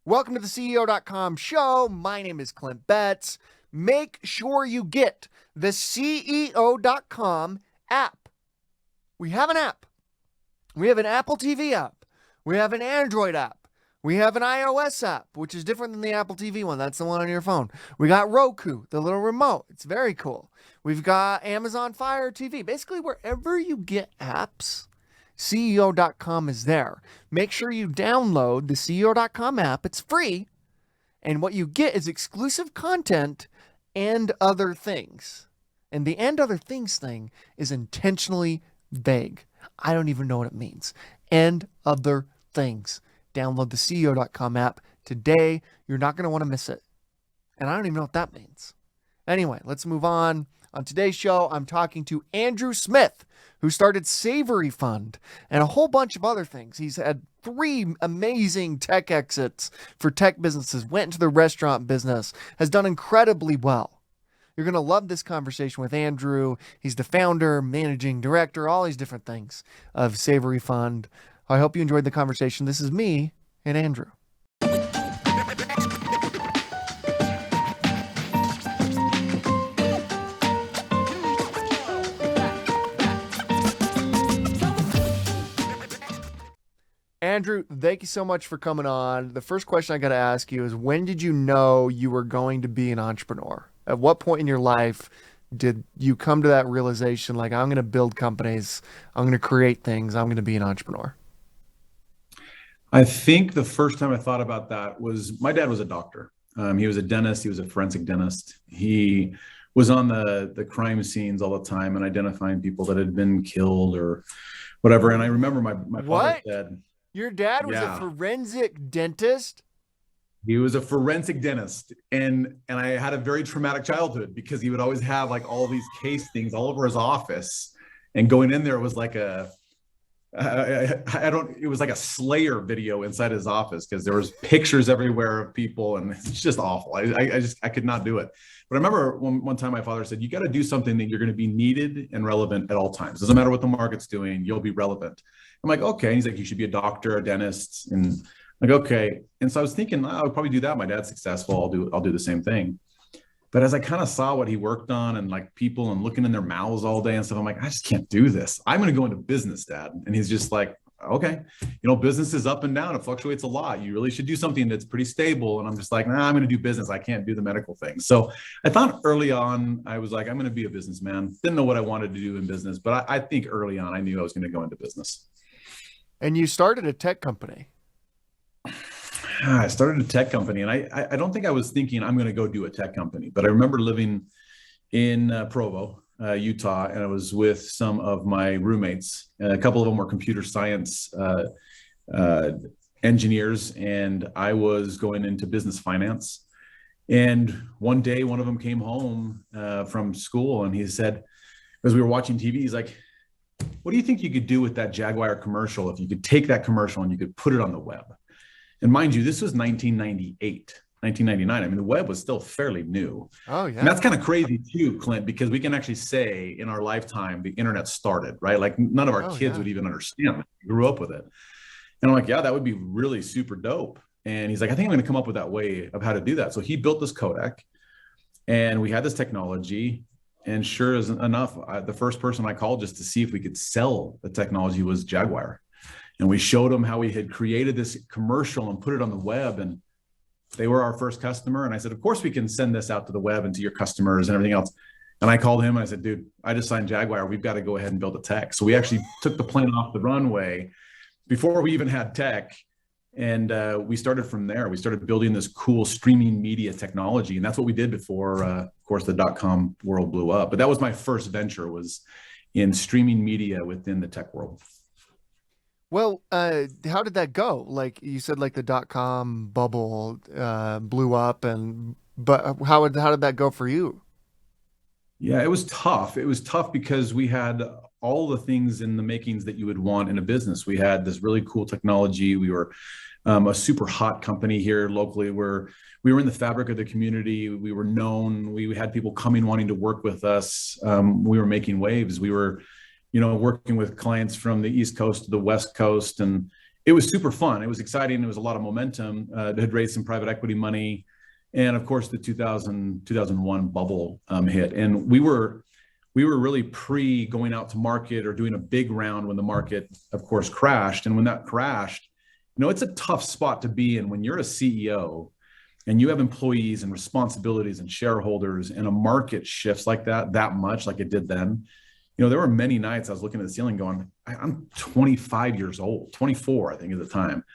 Welcome to the CEO.com show. My name is Clint Betts. Make sure you get the CEO.com app. We have an app. We have an Apple TV app. We have an Android app. We have an iOS app, which is different than the Apple TV one. That's the one on your phone. We got Roku, the little remote. It's very cool. We've got Amazon Fire TV. Basically, wherever you get apps, CEO.com is there. Make sure you download the CEO.com app. It's free. And what you get is exclusive content and other things. And the and other things thing is intentionally vague. I don't even know what it means. And other things. Download the CEO.com app today. You're not going to want to miss it. And I don't even know what that means. Anyway, let's move on. On today's show, I'm talking to Andrew Smith, who started Savory Fund and a whole bunch of other things. He's had 3 amazing tech exits for tech businesses, went into the restaurant business, has done incredibly well. You're going to love this conversation with Andrew. He's the founder, managing director, all these different things of Savory Fund. I hope you enjoyed the conversation. This is me and Andrew. Andrew, thank you so much for coming on. The first question I got to ask you is, when did you know you were going to be an entrepreneur? At what point in your life did you come to that realization, like, I'm going to build companies, I'm going to create things, I'm going to be an entrepreneur? I think the first time I thought about that was my dad was a doctor. He was a dentist. He was a forensic dentist. He was on the crime scenes all the time and identifying people that had been killed or whatever. And I remember my father said, your dad was a forensic dentist? He was a forensic dentist. And I had a very traumatic childhood because he would always have like all these case things all over his office. And going in there was like it was like a Slayer video inside his office because there was pictures everywhere of people and it's just awful. I could not do it. But I remember one time my father said, you got to do something that you're going to be needed and relevant at all times. Doesn't matter what the market's doing, you'll be relevant. I'm like, okay. And he's like, you should be a doctor, a dentist. And I'm like, okay. And so I was thinking, I'll probably do that. My dad's successful. I'll do the same thing. But as I kind of saw what he worked on and like people and looking in their mouths all day and stuff, I'm like, I just can't do this. I'm going to go into business, Dad. And he's just like, okay, business is up and down. It fluctuates a lot. You really should do something that's pretty stable. And I'm just like, nah, I'm going to do business. I can't do the medical thing. So I thought early on, I was like, I'm going to be a businessman. Didn't know what I wanted to do in business, but I think early on, I knew I was going to go into business. And you started a tech company. I started a tech company, and I don't think I was thinking I'm going to go do a tech company, but I remember living in Provo, Utah, and I was with some of my roommates. A couple of them were computer science engineers, and I was going into business finance. And one day, one of them came home from school, and he said, as we were watching TV, he's like, what do you think you could do with that Jaguar commercial if you could take that commercial and you could put it on the web? And mind you, this was 1998, 1999. I mean, the web was still fairly new. Oh, yeah. And that's kind of crazy too, Clint, because we can actually say in our lifetime, the internet started, right? Like none of our kids would even understand. We grew up with it. And I'm like, yeah, that would be really super dope. And he's like, I think I'm going to come up with that way of how to do that. So he built this codec and we had this technology. And sure as enough, the first person I called just to see if we could sell the technology was Jaguar. And we showed them how we had created this commercial and put it on the web. And they were our first customer. And I said, of course, we can send this out to the web and to your customers and everything else. And I called him and I said, dude, I just signed Jaguar. We've got to go ahead and build a tech. So we actually took the plane off the runway before we even had tech. And we started from there. We started building this cool streaming media technology. And that's what we did before, of course, the .com world blew up. But that was my first venture, was in streaming media within the tech world. Well, how did that go? Like you said, like the .com bubble blew up, but how did that go for you? Yeah, it was tough. It was tough because we had all the things in the makings that you would want in a business. We had this really cool technology. We were a super hot company here locally, where we were in the fabric of the community. We were known. We had people coming wanting to work with us. We were making waves. We were, working with clients from the East Coast to the West Coast, and it was super fun. It was exciting. It was a lot of momentum. They had raised some private equity money. And of course, the 2001 bubble hit. And we were really pre going out to market or doing a big round when the market, of course, crashed. And when that crashed, it's a tough spot to be in when you're a CEO and you have employees and responsibilities and shareholders, and a market shifts like that much, like it did then. There were many nights I was looking at the ceiling going, I'm 25 years old, 24, I think at the time.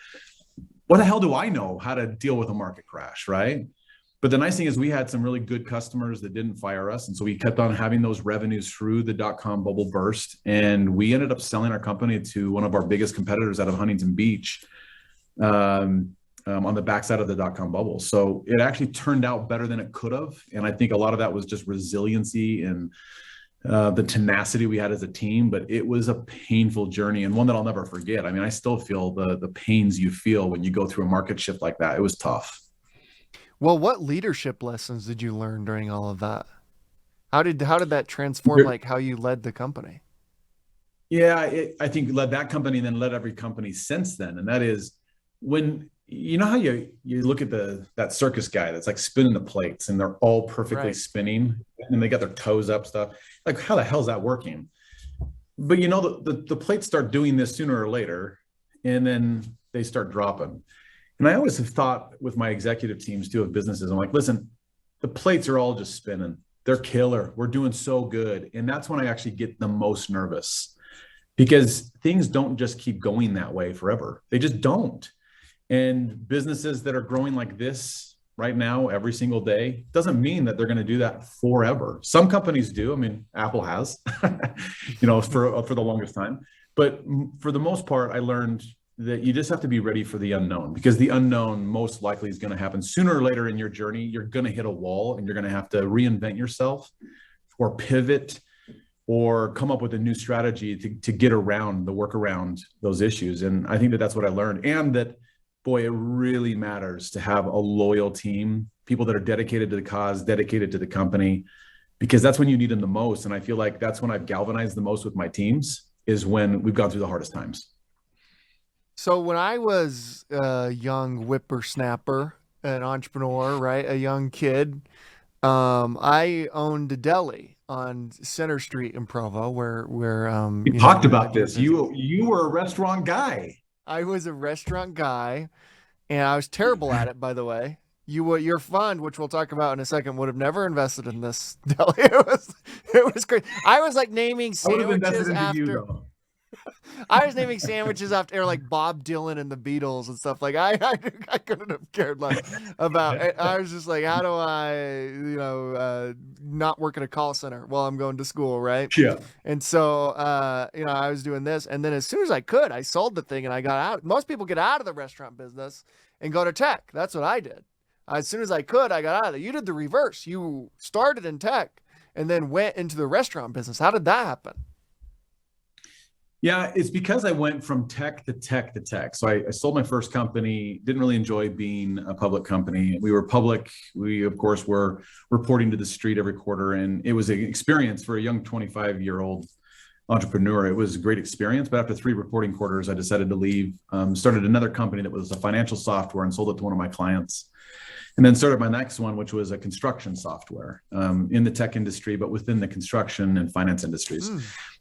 What the hell do I know how to deal with a market crash, right? But the nice thing is we had some really good customers that didn't fire us. And so we kept on having those revenues through the dot-com bubble burst. And we ended up selling our company to one of our biggest competitors out of Huntington Beach, on the backside of the dot-com bubble. So it actually turned out better than it could have. And I think a lot of that was just resiliency and the tenacity we had as a team. But it was a painful journey, and one that I'll never forget. I mean, I still feel the pains you feel when you go through a market shift like that. It was tough. Well, what leadership lessons did you learn during all of that? How did that transform like how you led the company? Yeah, I think led that company and then led every company since then. And that is when, how you look at that circus guy that's like spinning the plates and they're all perfectly spinning and they got their toes up stuff. Like, how the hell is that working? But the plates start doing this sooner or later, and then they start dropping. And I always have thought with my executive teams too of businesses, I'm like, listen, the plates are all just spinning. They're killer. We're doing so good. And that's when I actually get the most nervous, because things don't just keep going that way forever. They just don't. And businesses that are growing like this right now, every single day, doesn't mean that they're going to do that forever. Some companies do. I mean, Apple has, for the longest time. But for the most part, I learned that you just have to be ready for the unknown, because the unknown most likely is going to happen sooner or later in your journey. You're going to hit a wall and you're going to have to reinvent yourself or pivot or come up with a new strategy to get around work around those issues. And I think that that's what I learned. And that, boy, it really matters to have a loyal team, people that are dedicated to the cause, dedicated to the company, because that's when you need them the most. And I feel like that's when I've galvanized the most with my teams, is when we've gone through the hardest times. So when I was a young whippersnapper, an entrepreneur, right, a young kid, I owned a deli on Center Street in Provo, where we talked about this. You were a restaurant guy. I was a restaurant guy, and I was terrible at it, by the way. Your fund, which we'll talk about in a second, would have never invested in this deli. It was great. I was like naming sandwiches after. I was naming sandwiches after like Bob Dylan and the Beatles and stuff. Like I couldn't have cared less about it. I was just like, how do I, not work at a call center while I'm going to school, right? Yeah. And so, I was doing this, and then as soon as I could, I sold the thing and I got out. Most people get out of the restaurant business and go to tech. That's what I did. As soon as I could, I got out of it. You did the reverse. You started in tech and then went into the restaurant business. How did that happen? Yeah, it's because I went from tech to tech to tech. So I sold my first company, didn't really enjoy being a public company. We were public. We, of course, were reporting to the street every quarter. And it was an experience for a young 25-year-old entrepreneur. It was a great experience. But after 3 reporting quarters, I decided to leave, started another company that was a financial software and sold it to one of my clients. And then started my next one, which was a construction software in the tech industry, but within the construction and finance industries.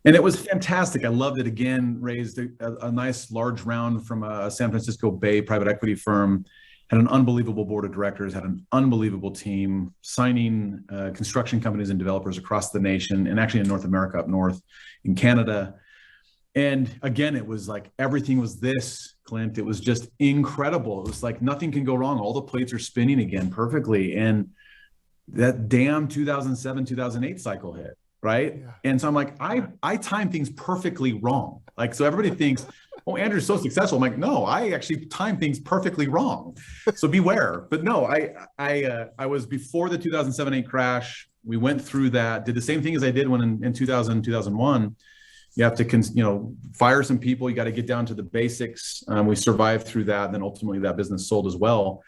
And it was fantastic. I loved it. Again, raised a nice large round from a San Francisco Bay private equity firm, had an unbelievable board of directors, had an unbelievable team, signing construction companies and developers across the nation, and actually in North America, up north, in Canada. And again, it was like everything was this, Clint. It was just incredible. It was like nothing can go wrong. All the plates are spinning again perfectly. And that damn 2007, 2008 cycle hit, right? Yeah. And so I'm like, I time things perfectly wrong. Like, so everybody thinks, oh, Andrew's so successful. I'm like, no, I actually time things perfectly wrong. So beware. But no, I was before the 2007-8 crash. We went through that, did the same thing as I did when in 2000, 2001. You have to, fire some people. You got to get down to the basics. We survived through that. And then ultimately that business sold as well.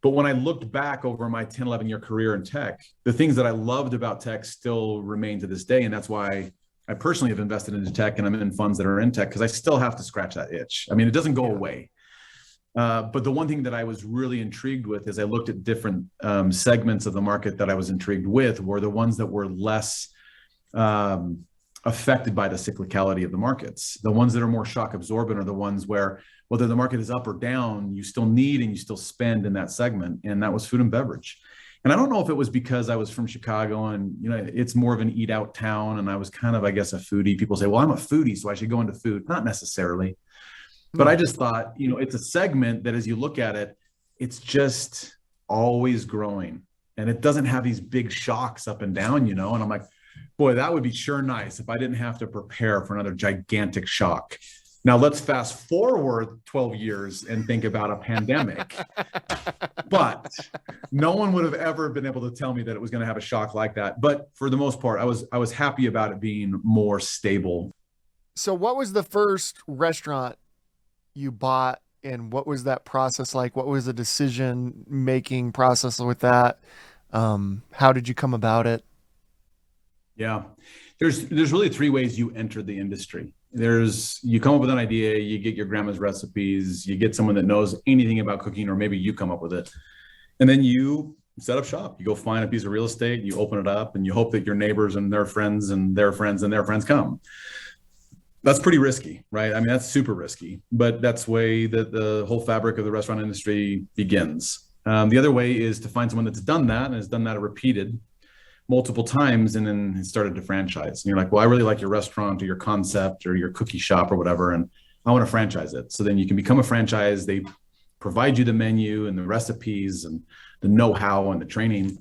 But when I looked back over my 10, 11 year career in tech, the things that I loved about tech still remain to this day. And that's why I personally have invested into tech, and I'm in funds that are in tech because I still have to scratch that itch. I mean, it doesn't go away. But the one thing that I was really intrigued with is I looked at different segments of the market that I was intrigued with were the ones that were less affected by the cyclicality of the markets. The ones that are more shock absorbent are the ones where whether the market is up or down, you still need and you still spend in that segment. And that was food and beverage. And I don't know if it was because I was from Chicago and, you know, it's more of an eat out town. And I was kind of, I guess, a foodie. People say, well, I'm a foodie, so I should go into food. Not necessarily. But I just thought, you know, it's a segment that as you look at it, it's just always growing. And it doesn't have these big shocks up and down, you know. And I'm like, boy, that would be sure nice if I didn't have to prepare for another gigantic shock. Now let's fast forward 12 years and think about a pandemic. But no one would have ever been able to tell me that it was going to have a shock like that. But for the most part, I was happy about it being more stable. So what was the first restaurant you bought, and what was that process like? What was the decision-making process with that? How did you come about it? Yeah, there's really three ways you enter the industry. You come up with an idea, you get your grandma's recipes, you get someone that knows anything about cooking, or maybe you come up with it. And then you set up shop. You go find a piece of real estate, you open it up, and you hope that your neighbors and their friends and their friends and their friends come. That's pretty risky, right? I mean, that's super risky, but that's the way that the whole fabric of the restaurant industry begins. The other way is to find someone that's done that and has done that repeated multiple times and then started to franchise. And you're like, well, I really like your restaurant or your concept or your cookie shop or whatever, and I want to franchise it. So then you can become a franchise. They provide you the menu and the recipes and the know-how and the training.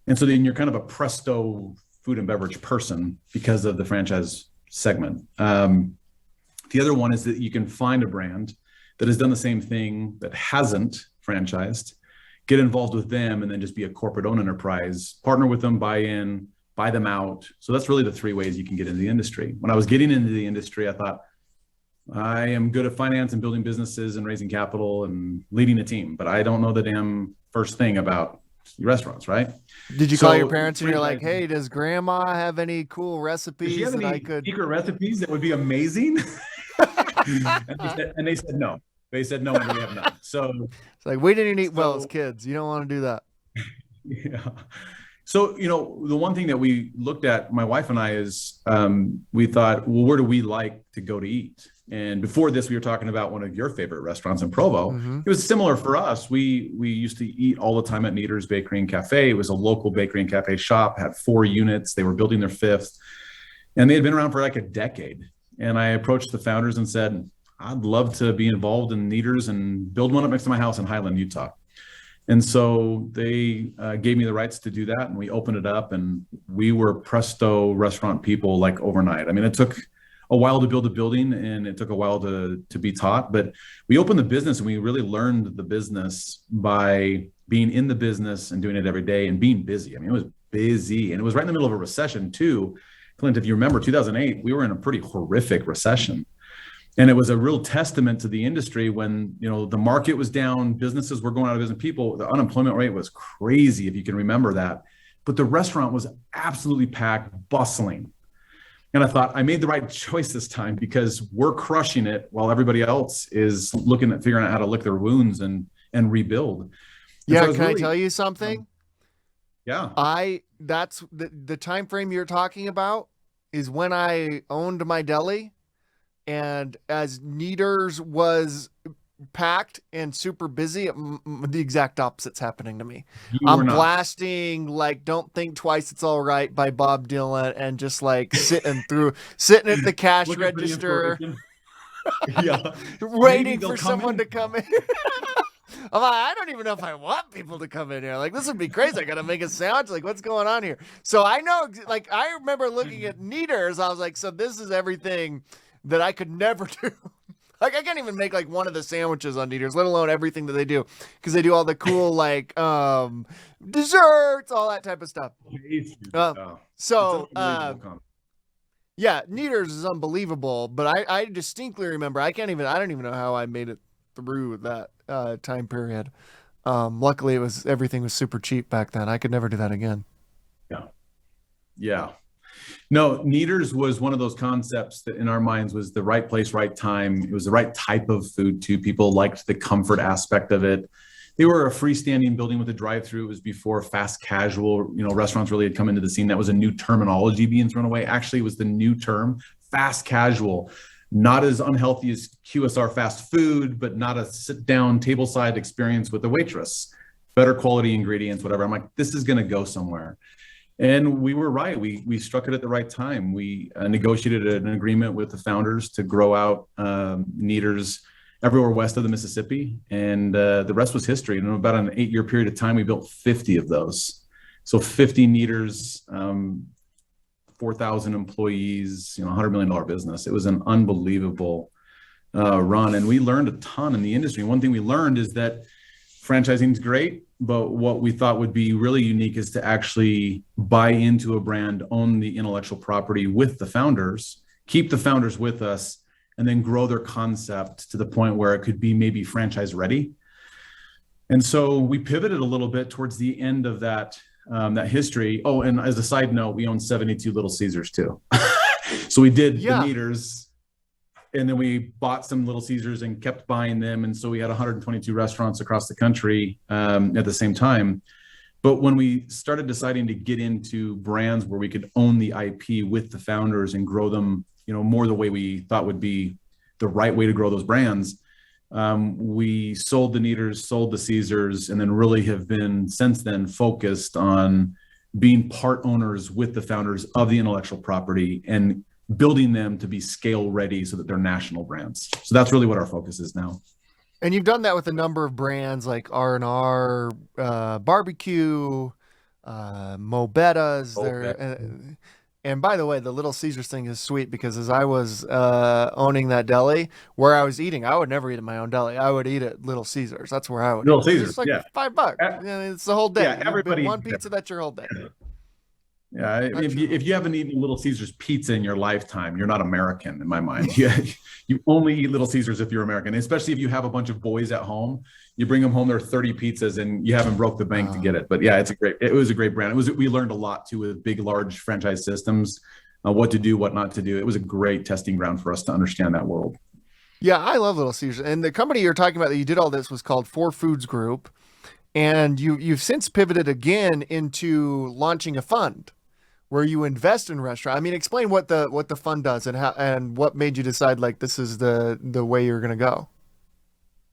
And so then you're kind of a presto food and beverage person because of the franchise segment. The other one is that you can find a brand that has done the same thing that hasn't franchised, get involved with them, and then just be a corporate owned enterprise, partner with them, buy in, buy them out. So that's really the three ways you can get into the industry. When I was getting into the industry, I thought, I am good at finance and building businesses and raising capital and leading a team, but I don't know the damn first thing about restaurants, right? Did you call your parents and you're like, hey, does grandma have any cool recipes that I could? Secret recipes that would be amazing? and they said no. They said no, and we have none. So it's like, we didn't eat well as kids. You don't want to do that. Yeah. So, you know, the one thing that we looked at, my wife and I, is we thought, well, where do we like to go to eat? And before this, we were talking about one of your favorite restaurants in Provo. Mm-hmm. It was similar for us. We used to eat all the time at Nieder's Bakery and Cafe. It was a local bakery and cafe shop, had 4 units. They were building their 5th. And they had been around for like a decade. And I approached the founders and said, I'd love to be involved in Nieder's and build one up next to my house in Highland, Utah. And so they gave me the rights to do that. And we opened it up, and we were presto restaurant people like overnight. I mean, it took a while to build a building and it took a while to be taught, but we opened the business and we really learned the business by being in the business and doing it every day and being busy. I mean, it was busy, and it was right in the middle of a recession too. Clint, if you remember 2008, we were in a pretty horrific recession. And it was a real testament to the industry when, you know, the market was down, businesses were going out of business, the unemployment rate was crazy, if you can remember that. But the restaurant was absolutely packed, bustling. And I thought, I made the right choice this time because we're crushing it while everybody else is looking at figuring out how to lick their wounds and rebuild. Yeah, so can I tell you something? Yeah. That's the time frame you're talking about is when I owned my deli. And as Nieder's was packed and super busy, the exact opposite's happening to me. I'm blasting like "Don't Think Twice, It's All Right" by Bob Dylan and just like sitting at the cash register, waiting for someone to come in. I'm like, I don't even know if I want people to come in here. Like, this would be crazy. I got to make a sandwich. Like, what's going on here? So I know, like, I remember looking at Nieder's. I was like, so this is everything that I could never do. Like, I can't even make like one of the sandwiches on Nieder's, let alone everything that they do, because they do all the cool like desserts, all that type of stuff. Yeah, Nieder's is unbelievable, but I distinctly remember I don't even know how I made it through that time period. Luckily, everything was super cheap back then. I could never do that again. Yeah. No, Neaters was one of those concepts that in our minds was the right place, right time. It was the right type of food too. People liked the comfort aspect of it. They were a freestanding building with a drive-through. It was before fast casual, restaurants really had come into the scene. That was a new terminology being thrown away. Actually, it was the new term, fast casual. Not as unhealthy as QSR fast food, but not a sit-down tableside experience with a waitress. Better quality ingredients, whatever. I'm like, this is going to go somewhere. And we were right. We struck it at the right time. We negotiated an agreement with the founders to grow out Neaters everywhere west of the Mississippi. And the rest was history. In about an 8-year period of time, we built 50 of those. So 50 Neaters, 4,000 employees, $100 million business. It was an unbelievable run. And we learned a ton in the industry. One thing we learned is that franchising is great, but what we thought would be really unique is to actually buy into a brand, own the intellectual property with the founders, keep the founders with us, and then grow their concept to the point where it could be maybe franchise ready. And so we pivoted a little bit towards the end of that history. Oh, and as a side note, we own 72 Little Caesars too. So we did the Neaters, and then we bought some Little Caesars and kept buying them. And so we had 122 restaurants across the country at the same time. But when we started deciding to get into brands where we could own the IP with the founders and grow them, more the way we thought would be the right way to grow those brands, we sold the Neaters, sold the Caesars, and then really have been since then focused on being part owners with the founders of the intellectual property and building them to be scale ready so that they're national brands. So that's really what our focus is now. And you've done that with a number of brands like R&R, Barbecue, Mobetta's. And by the way, the Little Caesars thing is sweet because as I was owning that deli where I was eating, I would never eat at my own deli. I would eat at Little Caesars. That's where I would Little eat. Caesars, it's like $5. It's the whole day. Yeah, everybody. One pizza, that's your whole day. Yeah, if you haven't eaten Little Caesars pizza in your lifetime, you're not American in my mind. You only eat Little Caesars if you're American, especially if you have a bunch of boys at home. You bring them home, there are 30 pizzas, and you haven't broke the bank to get it. But yeah, it was a great brand. We learned a lot too with big, large franchise systems, what to do, what not to do. It was a great testing ground for us to understand that world. Yeah, I love Little Caesars. And the company you're talking about that you did all this was called 4 Foods Group. And you've since pivoted again into launching a fund where you invest in restaurant. I mean, explain what the fund does and how and what made you decide like this is the way you're going to go.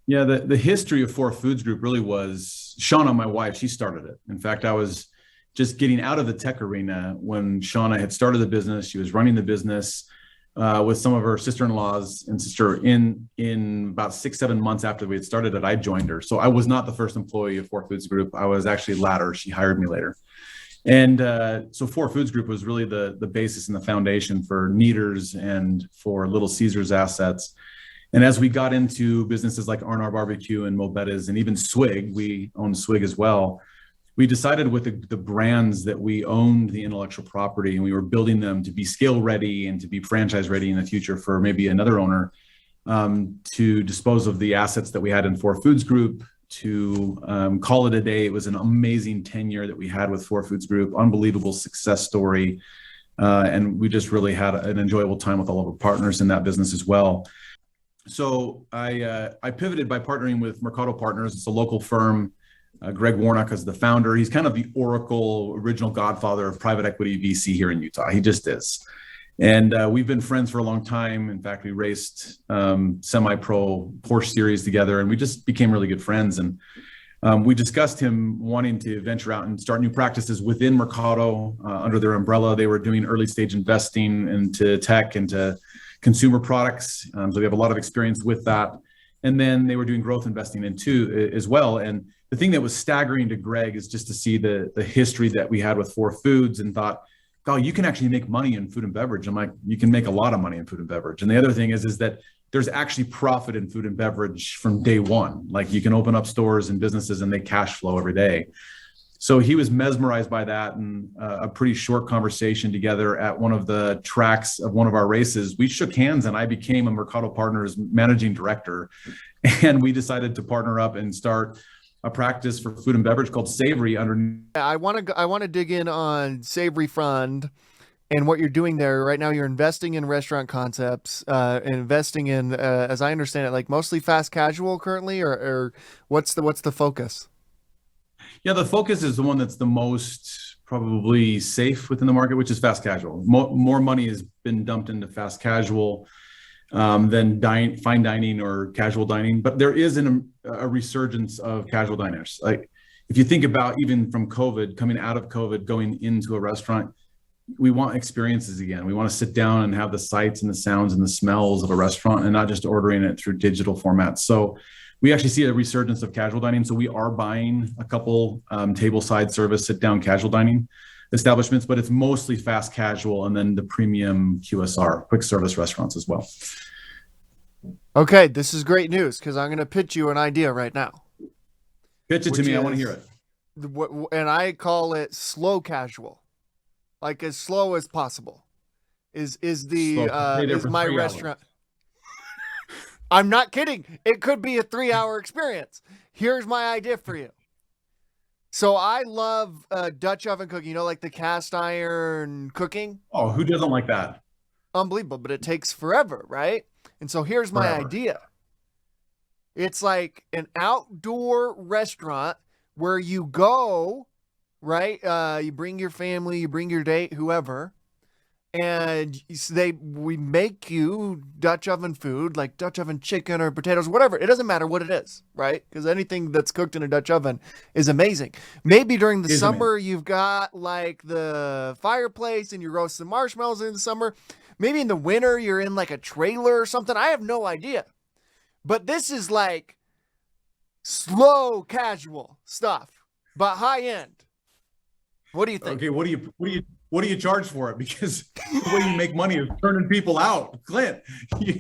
Yeah, the history of 4 Foods Group really was Shauna, my wife. She started it. In fact, I was just getting out of the tech arena when Shauna had started the business. She was running the business with some of her sister-in-laws and sister in about 6-7 months after we had started it. I joined her, so I was not the first employee of 4 Foods Group. I was actually latter. She hired me later. And so 4 Foods Group was really the basis and the foundation for Neaters and for Little Caesars assets. And as we got into businesses like R&R Barbecue and Mobetta's and even Swig, we own Swig as well, we decided with the brands that we owned the intellectual property and we were building them to be scale ready and to be franchise ready in the future for maybe another owner, to dispose of the assets that we had in 4 Foods Group, to call it a day. It was an amazing tenure that we had with 4 Foods Group, unbelievable success story. And we just really had an enjoyable time with all of our partners in that business as well. So I pivoted by partnering with Mercado Partners. It's a local firm. Greg Warnock is the founder. He's kind of the Oracle original godfather of private equity VC here in Utah. He just is. And we've been friends for a long time. In fact, we raced semi-pro Porsche series together, and we just became really good friends. And we discussed him wanting to venture out and start new practices within Mercado under their umbrella. They were doing early stage investing into tech, into consumer products. So we have a lot of experience with that. And then they were doing growth investing into as well. And the thing that was staggering to Greg is just to see the history that we had with 4 Foods and thought, oh, you can actually make money in food and beverage. I'm like, you can make a lot of money in food and beverage. And the other thing is that there's actually profit in food and beverage from day one. Like you can open up stores and businesses and they cash flow every day. So he was mesmerized by that, and a pretty short conversation together at one of the tracks of one of our races. We shook hands and I became a Mercado Partners managing director. And we decided to partner up and start a practice for food and beverage called Savory under. I want to dig in on Savory Fund And what you're doing there right now, you're investing in restaurant concepts, investing in, as I understand it, like mostly fast casual currently, or what's the focus? Yeah, the focus is the one that's the most probably safe within the market, which is fast casual. More money has been dumped into fast casual than fine dining or casual dining. But there is a resurgence of casual diners. Like if you think about even from COVID, coming out of COVID, going into a restaurant, we want experiences again. We want to sit down and have the sights and the sounds and the smells of a restaurant and not just ordering it through digital formats. So we actually see a resurgence of casual dining. So we are buying a couple tableside service, sit down casual dining establishments, but it's mostly fast casual and then the premium QSR, quick service restaurants as well. Okay, this is great news because I'm going to pitch you an idea right now. Pitch it to me. I want to hear it. And I call it slow casual, like as slow as possible. Is my restaurant? I'm not kidding. It could be a 3-hour experience. Here's my idea for you. So I love Dutch oven cooking, like the cast iron cooking. Oh, who doesn't like that? Unbelievable, but it takes forever, right? And so here's my idea. It's like an outdoor restaurant where you go, right? You bring your family, you bring your date, whoever. And we make you Dutch oven food, like Dutch oven chicken or potatoes, whatever. It doesn't matter what it is, right? Because anything that's cooked in a Dutch oven is amazing. Maybe during the summer, you've got like the fireplace and you roast some marshmallows in the summer. Maybe in the winter, you're in like a trailer or something. I have no idea. But this is like slow, casual stuff, but high end. What do you think? Okay, what do you charge for it? Because the way you make money is turning people out. Clint, you're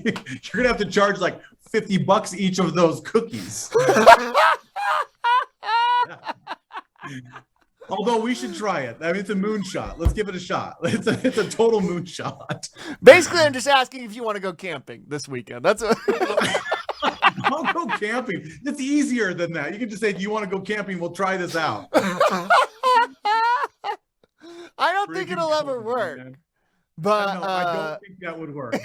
gonna have to charge like $50 each of those cookies. Although we should try it. I mean, it's a moonshot. Let's give it a shot. It's a total moonshot. Basically, I'm just asking if you want to go camping this weekend. That's I'll go camping. It's easier than that. You can just say, "Do you want to go camping? We'll try this out." I don't think it'll ever work. Man. But I don't think that would work.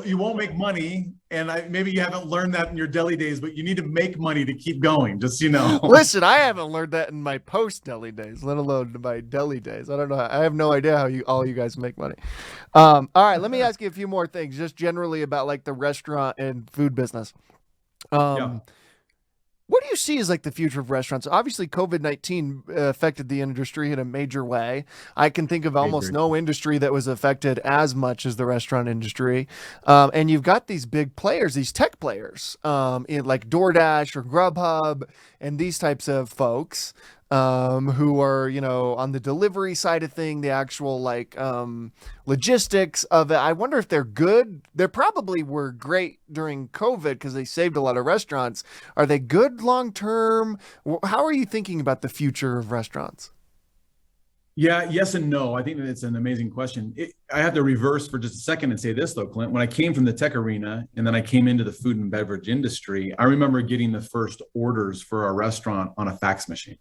You won't make money, and maybe you haven't learned that in your deli days, but you need to make money to keep going, just so you know. Listen, I haven't learned that in my post-deli days, let alone my deli days. I don't know. I have no idea how all you guys make money. All right, let me ask you a few more things, just generally about like the restaurant and food business. What do you see as like the future of restaurants? Obviously, COVID-19 affected the industry in a major way. I can think of almost no industry that was affected as much as the restaurant industry. And you've got these big players, these tech players, in like DoorDash or Grubhub and these types of folks who are, on the delivery side of thing, the actual like logistics of it. I wonder if they're good. They probably were great during COVID because they saved a lot of restaurants. Are they good long term? How are you thinking about the future of restaurants? Yeah, yes and no. I think that it's an amazing question. I have to reverse for just a second and say this though, Clint. When I came from the tech arena and then I came into the food and beverage industry, I remember getting the first orders for our restaurant on a fax machine.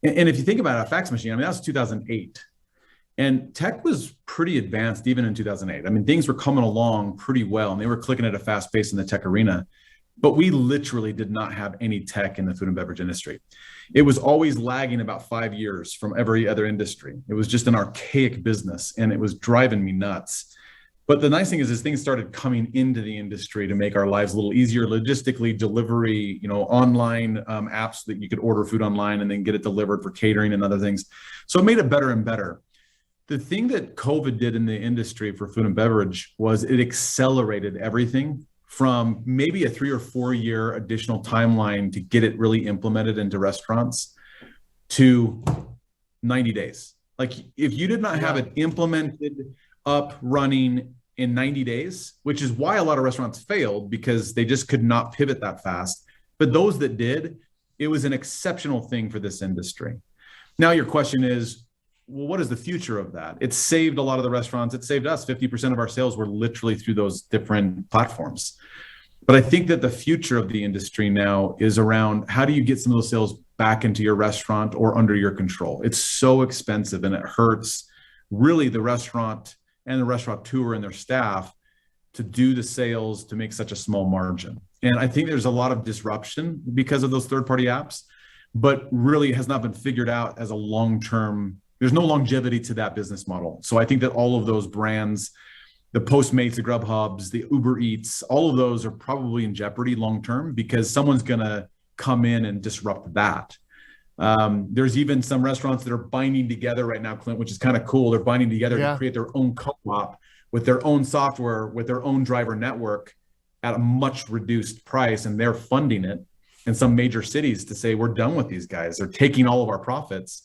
And if you think about a fax machine, I mean, that was 2008. And tech was pretty advanced even in 2008. I mean, things were coming along pretty well and they were clicking at a fast pace in the tech arena. But we literally did not have any tech in the food and beverage industry. It was always lagging about 5 years from every other industry. It was just an archaic business and it was driving me nuts. But the nice thing is things started coming into the industry to make our lives a little easier logistically, delivery, online apps that you could order food online and then get it delivered for catering and other things. So it made it better and better. The thing that COVID did in the industry for food and beverage was it accelerated everything from maybe a 3 or 4 year additional timeline to get it really implemented into restaurants to 90 days. Like if you did not have it implemented, up, running in 90 days, which is why a lot of restaurants failed because they just could not pivot that fast. But those that did, it was an exceptional thing for this industry. Now your question is, well, what is the future of that? It saved a lot of the restaurants. It saved us. 50% of our sales were literally through those different platforms. But I think that the future of the industry now is around how do you get some of those sales back into your restaurant or under your control? It's so expensive and it hurts really the restaurant and the restaurateur and their staff to do the sales to make such a small margin. And I think there's a lot of disruption because of those third-party apps, but really has not been figured out as a long-term, there's no longevity to that business model. So I think that all of those brands, the Postmates, the Grubhubs, the Uber Eats, all of those are probably in jeopardy long-term because someone's going to come in and disrupt that. There's even some restaurants that are binding together right now, Clint, which is kind of cool. They're binding together to create their own co-op with their own software, with their own driver network at a much reduced price, and they're funding it in some major cities to say, we're done with these guys. They're taking all of our profits.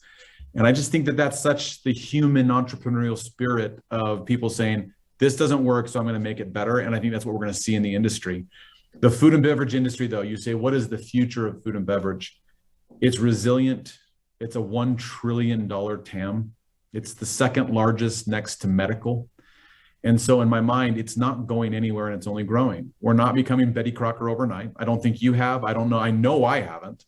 And I just think that that's such the human entrepreneurial spirit of people saying, this doesn't work, so I'm going to make it better. And I think that's what we're going to see in the industry. The food and beverage industry, though, you say, what is the future of food and beverage? It's resilient. It's a $1 trillion TAM. It's the second largest next to medical. And so in my mind, it's not going anywhere and it's only growing. We're not becoming Betty Crocker overnight. I don't think you have. I don't know. I know I haven't.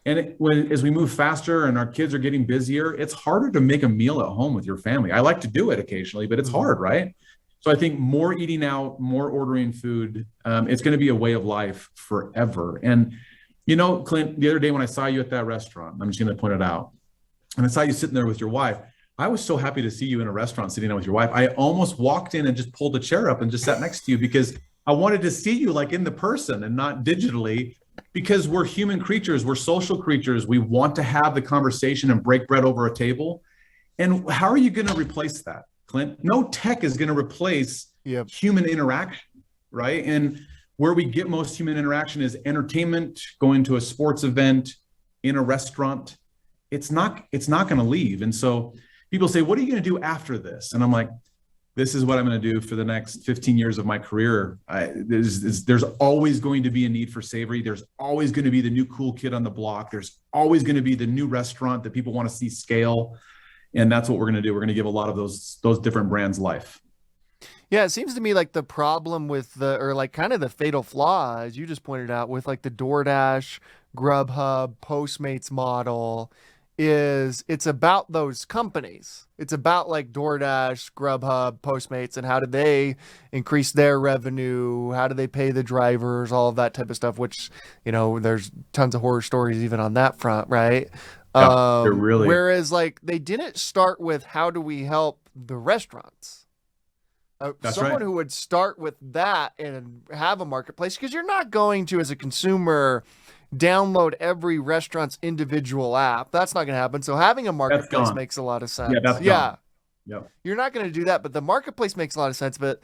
And as we move faster and our kids are getting busier, it's harder to make a meal at home with your family. I like to do it occasionally, but it's hard, right? So I think more eating out, more ordering food, it's going to be a way of life forever. And, you know, Clint, the other day when I saw you at that restaurant, I'm just going to point it out, and I saw you sitting there with your wife, I was so happy to see you in a restaurant sitting down with your wife. I almost walked in and just pulled a chair up and just sat next to you because I wanted to see you like in the person and not digitally, because we're human creatures. We're social creatures. We want to have the conversation and break bread over a table. And how are you going to replace that, Clint? No tech is going to replace human interaction, right? And where we get most human interaction is entertainment, going to a sports event, in a restaurant. It's not going to leave. And so people say, what are you going to do after this? And I'm like, this is what I'm going to do for the next 15 years of my career. There's always going to be a need for savory. There's always going to be the new cool kid on the block. There's always going to be the new restaurant that people want to see scale. And that's what we're going to do. We're going to give a lot of those different brands life. Yeah, it seems to me like the problem with kind of the fatal flaw, as you just pointed out, with like the DoorDash, Grubhub, Postmates model is it's about those companies. It's about like DoorDash, Grubhub, Postmates, and how do they increase their revenue? How do they pay the drivers? All of that type of stuff, which, you know, there's tons of horror stories even on that front, right? Yeah, really. Whereas like they didn't start with how do we help the restaurants? Someone who would start with that and have a marketplace, because you're not going to, as a consumer, download every restaurant's individual app. That's not going to happen. So having a marketplace makes a lot of sense. Yeah. You're not going to do that, but the marketplace makes a lot of sense. But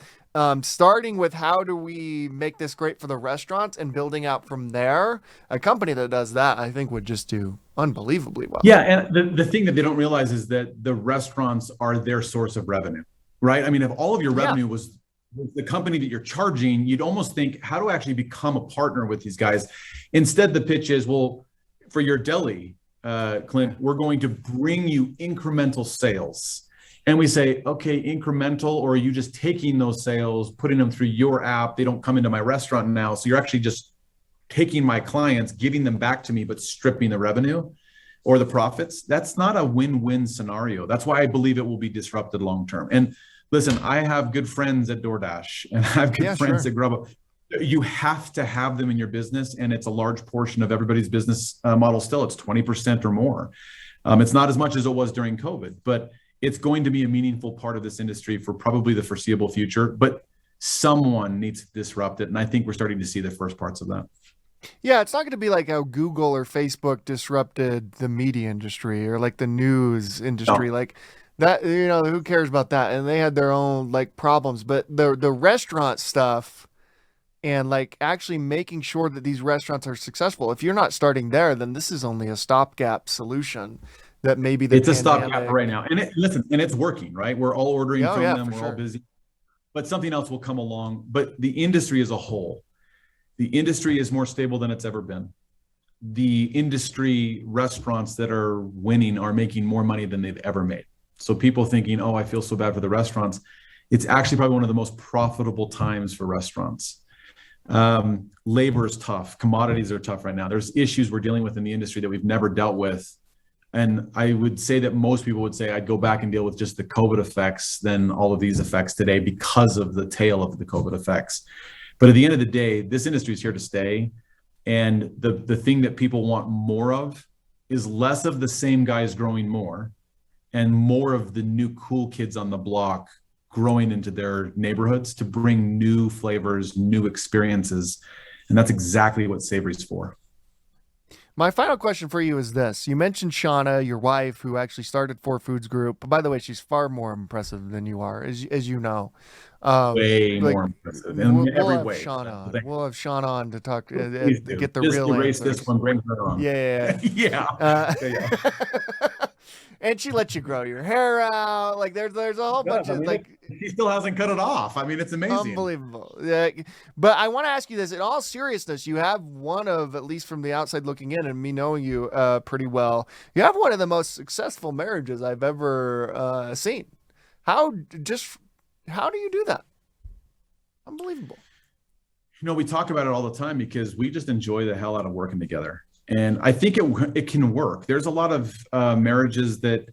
starting with how do we make this great for the restaurants and building out from there, a company that does that, I think, would just do unbelievably well. Yeah, and the thing that they don't realize is that the restaurants are their source of revenue, right? I mean, if all of your revenue was the company that you're charging, you'd almost think, how do I actually become a partner with these guys? Instead, the pitch is, well, for your deli, Clint, we're going to bring you incremental sales. And we say, okay, incremental, or are you just taking those sales, putting them through your app? They don't come into my restaurant now. So you're actually just taking my clients, giving them back to me, but stripping the revenue or the profits. That's not a win-win scenario. That's why I believe it will be disrupted long-term. And listen, I have good friends at DoorDash and I have good friends at Grubhub. You have to have them in your business, and it's a large portion of everybody's business model still. It's 20% or more. It's not as much as it was during COVID, but it's going to be a meaningful part of this industry for probably the foreseeable future. But someone needs to disrupt it, and I think we're starting to see the first parts of that. Yeah, it's not going to be like how Google or Facebook disrupted the media industry or like the news industry. Like that, you know, who cares about that? And they had their own like problems, but the restaurant stuff and like actually making sure that these restaurants are successful. If you're not starting there, then this is only a stopgap solution that maybe it's a stopgap right now. And and it's working, right? We're all ordering from them. We're all busy, but something else will come along. But the industry as a whole, the industry is more stable than it's ever been. The industry restaurants that are winning are making more money than they've ever made. So people thinking, oh, I feel so bad for the restaurants. It's actually probably one of the most profitable times for restaurants. Labor is tough. Commodities are tough right now. There's issues we're dealing with in the industry that we've never dealt with And I would say that most people would say I'd go back and deal with just the COVID effects than all of these effects today because of the tail of the COVID effects. But at the end of the day, this industry is here to stay. And the thing that people want more of is less of the same guys growing more and more of the new cool kids on the block growing into their neighborhoods to bring new flavors, new experiences. And that's exactly what Savory's for. My final question for you is this. You mentioned Shauna, your wife, who actually started Four Foods Group. By the way, she's far more impressive than you are, as you know. Way Like more impressive in every have way. Shauna on. We'll have Shauna on to talk Please to do. get the Just real erase answers. this one, bring her on. Yeah. Yeah. Yeah. And she lets you grow your hair out. Like there's a whole bunch of like he still hasn't cut it off. I mean, it's amazing. unbelievable. Yeah. But I want to ask you this in all seriousness. You have one of, at least from the outside looking in and me knowing you pretty well, you have one of the most successful marriages I've ever seen. How do you do that? Unbelievable. We talk about it all the time because we just enjoy the hell out of working together. And I think it can work. There's a lot of marriages that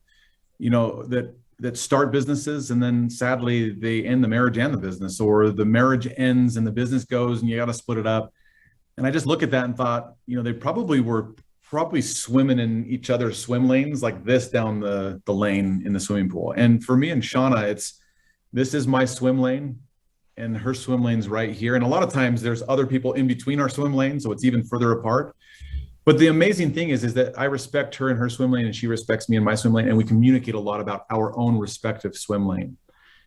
start businesses and then sadly they end the marriage and the business, or the marriage ends and the business goes and you got to split it up. And I just look at that and thought, they probably were swimming in each other's swim lanes like this down the lane in the swimming pool. And for me and Shauna, this is my swim lane and her swim lane's right here. And a lot of times there's other people in between our swim lanes, so it's even further apart. But the amazing thing is that I respect her in her swim lane and she respects me in my swim lane. And we communicate a lot about our own respective swim lane.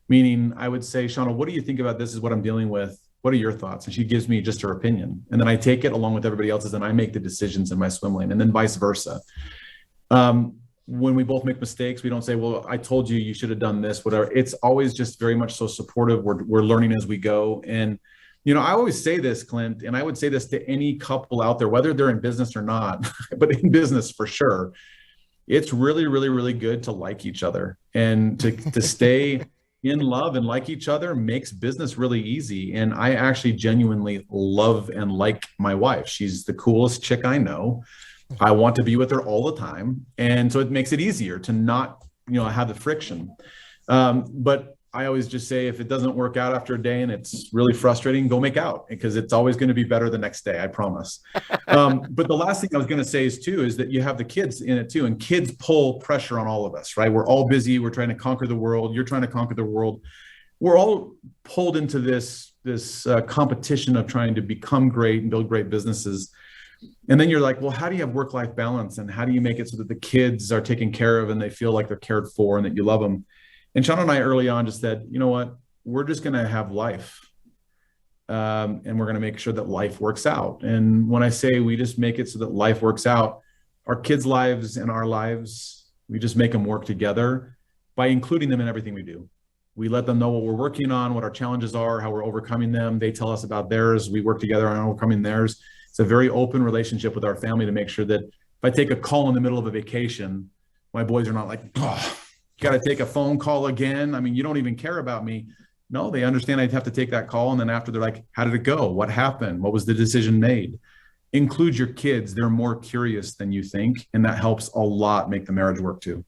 Meaning I would say, Shauna, what do you think about this? Is what I'm dealing with. What are your thoughts? And she gives me just her opinion. And then I take it along with everybody else's and I make the decisions in my swim lane, and then vice versa. When we both make mistakes, we don't say, well, I told you should have done this, whatever. It's always just very much so supportive. We're learning as we go. And I always say this, Clint, and I would say this to any couple out there, whether they're in business or not, but in business for sure, it's really, really, really good to like each other, and to stay in love and like each other makes business really easy. And I actually genuinely love and like my wife. She's the coolest chick I know. I want to be with her all the time. And so it makes it easier to not, have the friction. But I always just say, if it doesn't work out after a day and it's really frustrating, go make out, because it's always going to be better the next day. I promise. But the last thing I was going to say is that you have the kids in it too, and kids pull pressure on all of us, right? We're all busy. We're trying to conquer the world. You're trying to conquer the world. We're all pulled into this competition of trying to become great and build great businesses. And then you're like, well, how do you have work-life balance? And how do you make it so that the kids are taken care of and they feel like they're cared for and that you love them? And Sean and I early on just said, you know what, we're just going to have life. And we're going to make sure that life works out. And when I say we just make it so that life works out, our kids' lives and our lives, we just make them work together by including them in everything we do. We let them know what we're working on, what our challenges are, how we're overcoming them. They tell us about theirs. We work together on overcoming theirs. It's a very open relationship with our family to make sure that if I take a call in the middle of a vacation, my boys are not like, oh, got to take a phone call again. I mean, you don't even care about me. No, they understand I'd have to take that call. And then after, they're like, how did it go? What happened? What was the decision made? Include your kids. They're more curious than you think. And that helps a lot make the marriage work too.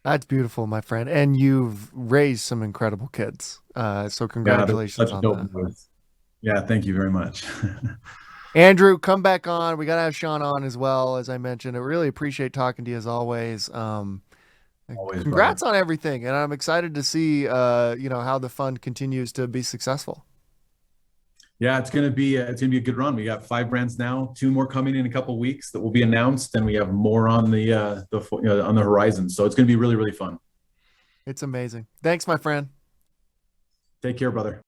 That's beautiful, my friend. And you've raised some incredible kids. So congratulations on that. Yeah, thank you very much. Andrew, come back on. We got to have Sean on as well, as I mentioned. I really appreciate talking to you as always. Always, congrats brother. on everything, and I'm excited to see how the fund continues to be successful. Yeah, it's gonna be a good run. We got 5 brands now, 2 more coming in a couple of weeks that will be announced, and we have more on the on the horizon. So it's gonna be really, really fun. It's amazing. Thanks, my friend. Take care, brother.